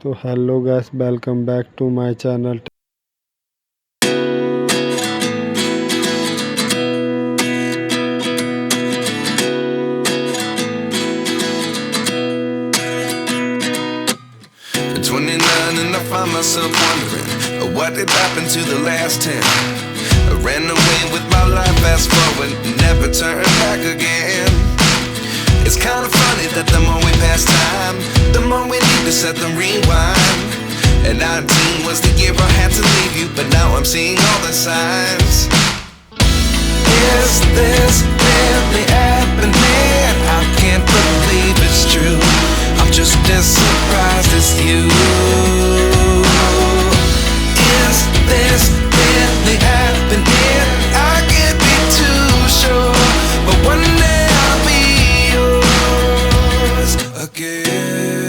तो hello guys, welcome back to my channel. At 29 and I find myself wondering what did happen to the last 10. I ran away with my life, fast forward, never turn back again. It's kind of funny that the more we pass time, the more we need to set the rewind. And 19 was the year I had to leave you, but now I'm seeing all the signs. Is this really happening? I can't believe it's true. I'm just as surprised as you. Is this really happening? I can't be too sure, but one day I'll be yours again.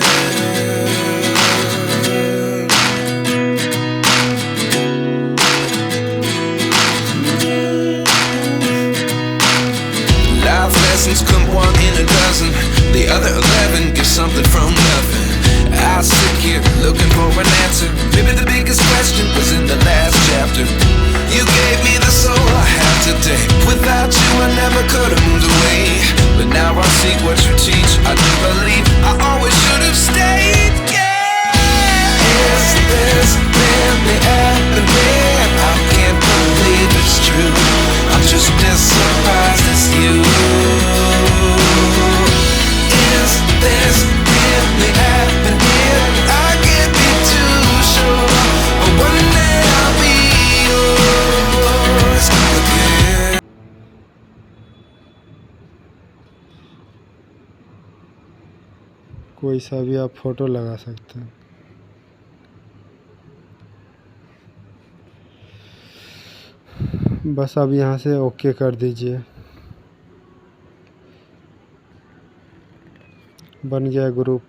Life lessons come one in a dozen. The other 11 get something from nothing. I sit here looking for an answer. Maybe the biggest question was in the last chapter. You gave me the soul I have today. Without you I never could have moved away. But now I see what you teach. I do believe I always should have stayed. Yeah. Is this really happening? I can't believe it's true. I'm just as surprised as you. Is this really happening? I can't be too sure, but one day I'll be yours again. कोई सा भी आप photo लगा सकते हैं। बस अब यहाँ से ओके कर दीजिए। बन गया ग्रुप।